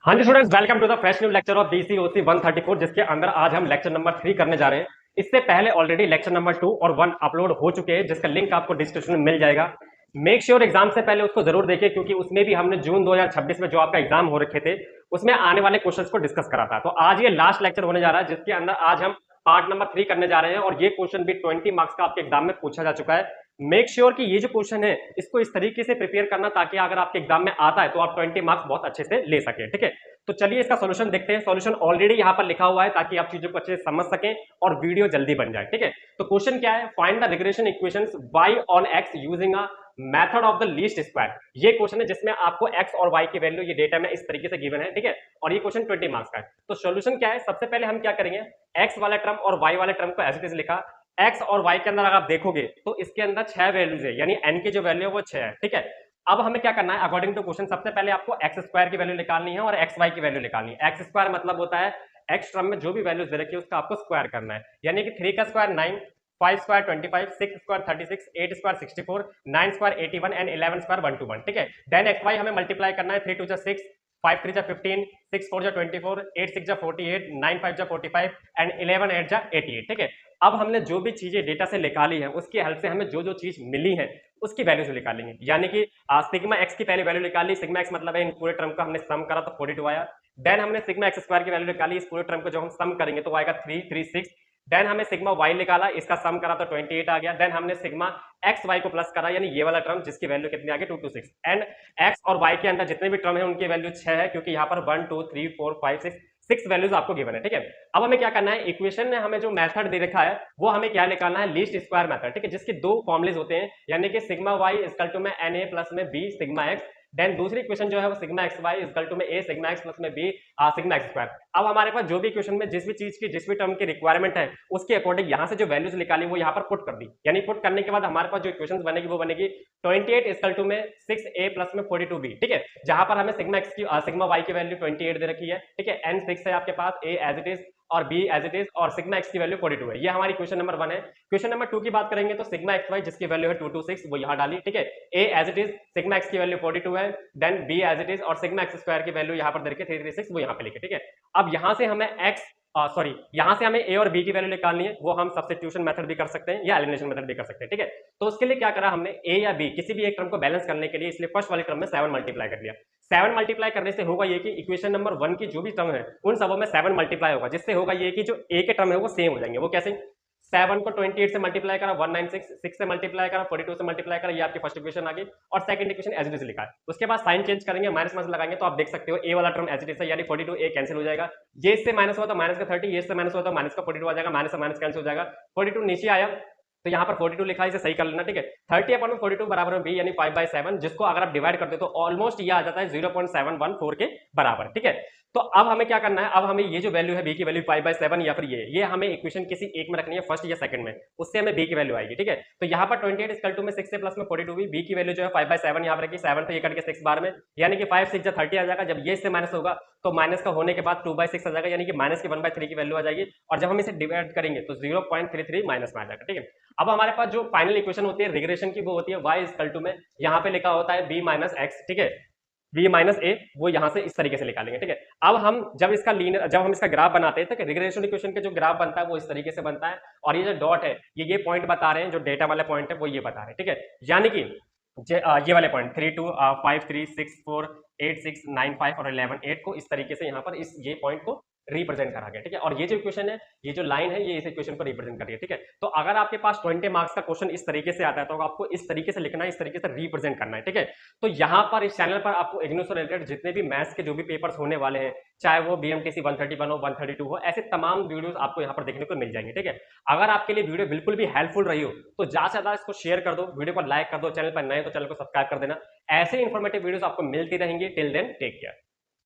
हाँ जी students, welcome to the fresh new lecture of BCOC 134, जिसके अंदर आज हम लेक्चर नंबर 3 करने जा रहे हैं। इससे पहले ऑलरेडी लेक्चर नंबर 2 और 1 अपलोड हो चुके हैं, जिसका लिंक आपको डिस्क्रिप्शन में मिल जाएगा। मेक श्योर एग्जाम से पहले उसको जरूर देखिए, क्योंकि उसमें भी हमने जून 2026 में जो आपका एग्जाम हो रखे थे उसमें आने वाले क्वेश्चंस को डिस्कस करा था। तो आज ये लास्ट लेक्चर होने जा रहा है, जिसके अंदर आज हम पार्ट नंबर 3 करने जा रहे हैं, और ये क्वेश्चन भी 20 मार्क्स का आपके एग्जाम में पूछा जा चुका है। मेक श्योर कि ये जो क्वेश्चन है इसको इस तरीके से प्रिपेयर करना, ताकि अगर आपके एग्जाम में आता है तो आप 20 मार्क्स बहुत अच्छे से ले सके। ठीक है, तो चलिए इसका सॉल्यूशन देखते हैं। सॉल्यूशन ऑलरेडी यहाँ पर लिखा हुआ है, ताकि आप चीजों को अच्छे से समझ सकें और वीडियो जल्दी बन जाए। ठीक है, तो क्वेश्चन क्या है? Find the regression equations y on x using a method of the least square. ये क्वेश्चन है जिसमें आपको x और y की वैल्यू ये डेटा में इस तरीके से गिवन है। ठीक है, और ये क्वेश्चन 20 मार्क्स का है। तो सॉल्यूशन क्या है? सबसे पहले हम क्या करेंगे, x वाला टर्म और y वाले टर्म को एज इट इज लिखा। x और y के अंदर अगर आप देखोगे तो इसके अंदर 6 वैल्यूज है, यानी n की जो वैल्यू है वो 6 है। ठीक है, अब हमें क्या करना है, अकॉर्डिंग टू क्वेश्चन सबसे पहले आपको एक्स स्क्वायर की वैल्यू निकालनी है और एक्स वाई की वैल्यू निकालनी है। एक्स स्क्वायर मतलब होता है एक्स टर्म में जो भी वैल्यूज दे रखी है उसका आपको स्क्वायर करना है, यानी कि 3 का square 9, 5 square 25, 6 square 36, 8 square 64, 9 square 81 and 11 square 121। ठीक है, देन एक्स वाई हमें मल्टीप्लाई करना है। 3 2 जा 6, 5 3 जा 15, 6 4 जा 24, 8 6 जा 48, 9 5 जा 45 एंड 11 8 जा 88। ठीक है, अब हमने जो भी चीजें डेटा से निकाली है उसकी हेल्प से हमें जो जो चीज मिली है उसकी वैल्यू से निकालेंगे, यानी कि सिग्मा एक्स की पहले वैल्यू निकाली। सिग्मा एक्स मतलब है इन पूरे टर्म का हमने सम करा तो 42 आया। देन हमने सिग्मा एक्स स्क्वायर की वैल्यू निकाली, इस पूरे टर्म को जब हम सम करेंगे तो आएगा 336। देन हमने सिग्मा वाई निकाला, इसका सम करा तो 28 आ गया। देन हमने सिग्मा एक्स वाई को प्लस करा, यानी ये वाला टर्म जिसकी वैल्यू कितनी आ गई 226। एंड एक्स और वाई के अंदर जितने भी टर्म है उनकी वैल्यू 6 है, क्योंकि यहाँ पर 1 2 3 4 5 6 वैल्यूज आपको गिवन है। ठीक है, अब हमें क्या करना है, इक्वेशन में हमें जो मेथड दे रखा है वो हमें क्या निकालना है, लीस्ट स्क्वायर मेथड। ठीक है, जिसके दो फॉर्मुलेज होते हैं, यानी कि सिग्मा वाई इक्वल टू में na प्लस में b सिग्मा एक्स। देन दूसरी इक्वेशन जो है वो sigma X Y equal to में a सिग्मा एक्स प्लस में b सिग्मा एक्स स्क्वायर। अब हमारे पास जो भी इक्वेशन में जिस भी चीज की जिस भी टर्म की रिक्वायरमेंट है उसके अकॉर्डिंग यहाँ से जो वैल्यूज निकाली वो यहाँ पर पुट कर दी, यानी पुट करने के बाद हमारे पास जो इक्वेशन बनेगी वो बनेगी 28 इक्वल टू में 6a प्लस में 42b। ठीक है, जहां पर हमें सिग्मा एक्स की सिग्मा वाई की वैल्यू 28 दे रखी है। ठीक है, n 6 है आपके पास, a एज इट इज और b एज इट इज, और सिग्मा x की वैल्यू 42 है। ये हमारी क्वेश्चन नंबर 1 है। क्वेश्चन नंबर 2 की बात करेंगे तो सिग्मा एक्स वाई जिसकी वैल्यू है 226 वो यहाँ डाली। ठीक है, a as it is, sigma x की वैल्यू 42 है, then b as it is और सिग्मा एक्स स्क्वायर की वैल्यू यहाँ पर दे रखी है 336, वो यहाँ पे लिखे। ठीक है, अब यहाँ से हमें x यहाँ से हमें a और b की वैल्यू निकालनी है, वो हम सब्स्टिट्यूशन मेथड भी कर सकते हैं या एलिमिनेशन मेथड भी कर सकते हैं। ठीक है, तो उसके लिए क्या करा हमने, a या b किसी भी एक टर्म को बैलेंस करने के लिए, इसलिए फर्स्ट वाले टर्म में 7 मल्टीप्लाई कर लिया। 7 मल्टीप्लाई करने से होगा ये कि इक्वेशन नंबर 1 की जो भी टर्म है उन सबों में 7 मल्टीप्लाई होगा, जिससे होगा ये कि जो a के टर्म है वो सेम हो जाएंगे। वो कैसे, 7 को 28 से मल्टीप्लाई करा 196, 6 से मल्टीप्लाई करा 42 से मल्टीप्लाई करा, ये आपकी फर्स्ट इक्वेशन आ गई। और second equation as it is लिखा है, उसके बाद साइन चेंज करेंगे, माइनस माइनस लगाएंगे तो आप देख सकते हो a वाला टर्म एज इट इज है, यानी 42 a कैंसिल हो जाएगा। ये इससे माइनस हुआ तो माइनस का 30, ये इससे माइनस हुआ तो माइनस का 42 आ जाएगा, माइनस से माइनस कैंसिल हो जाएगा। 42 नीचे आया तो यहाँ पर 42 लिखा है, इसे सही कर लेना। ठीक है, 30 अपॉन 42 बराबर में b, यानी 5/7, जिसको अगर आप डिवाइड करते हो तो ऑलमोस्ट ये आ जाता है 0.714 के बराबर। ठीक है, तो अब हमें क्या करना है, अब हमें ये जो वैल्यू है b की वैल्यू 5/7 या फिर ये हमें इक्वेशन किसी एक में रखनी है, फर्स्ट या सेकंड में, उससे हमें b की वैल्यू आएगी। ठीक है, तो यहाँ पर 28 इक्वल टू में 6 से प्लस में 42 b की वैल्यू जो है 5/7 यहाँ पर रखी, 7 तो ये कट के 6 बार में, यानी कि 5 6 30 आ जाएगा। जब ये इससे माइनस होगा तो माइनस का होने के बाद 2/6 आ जाएगा, यानी कि माइनस की 1/3 की वैल्यू आ जाएगी। और जब हम इसे डिवाइड करेंगे तो 0.33 माइनस में आ जाएगा। ठीक है, अब हमारे पास जो फाइनल इक्वेशन होती है रिग्रेशन की वो होती है y इक्वल टू में, यहाँ पे लिखा होता है b माइनस एक्स। ठीक है, b माइनस ए, वो यहाँ से इस तरीके से निकालेंगे। ठीक है, अब हम जब हम इसका ग्राफ बनाते हैं तो रिग्रेशन इक्वेशन के जो ग्राफ बनता है वो इस तरीके से बनता है, और ये जो डॉट है ये पॉइंट बता रहे हैं, जो डेटा वाले पॉइंट है वो ये बता रहे हैं। ठीक है, यानी कि ये वाले पॉइंट 3 2 5 3 6 4 8 6 9 5 और 11 8 को इस तरीके से यहाँ पर ये पॉइंट को रिप्रेजेंट करा गया। ठीक है, और ये जो इक्वेशन है, ये जो लाइन है, ये इस इक्वेशन को रिप्रेजेंट कर रही है। ठीक है, तो अगर आपके पास 20 मार्क्स का क्वेश्चन इस तरीके से आता है तो आपको इस तरीके से लिखना है, इस तरीके से रिप्रेजेंट करना है। ठीक है, तो यहाँ पर इस चैनल पर आपको इग्नू से रिलेटेड जितने भी मैथ्स के जो भी पेपर्स होने वाले हैं, चाहे वो BMTC 131 हो 132 हो, ऐसे तमाम वीडियोस आपको यहाँ पर देखने को मिल जाएंगे। ठीक है, अगर आपके लिए वीडियो बिल्कुल भी हेल्पफुल रही हो तो ज्यादा से ज्यादा इसको शेयर कर दो, वीडियो को लाइक कर दो, चैनल पर नए तो चैनल को सब्सक्राइब कर देना। ऐसे इंफॉर्मेटिव वीडियोस आपको मिलती रहेंगी। Till then take care.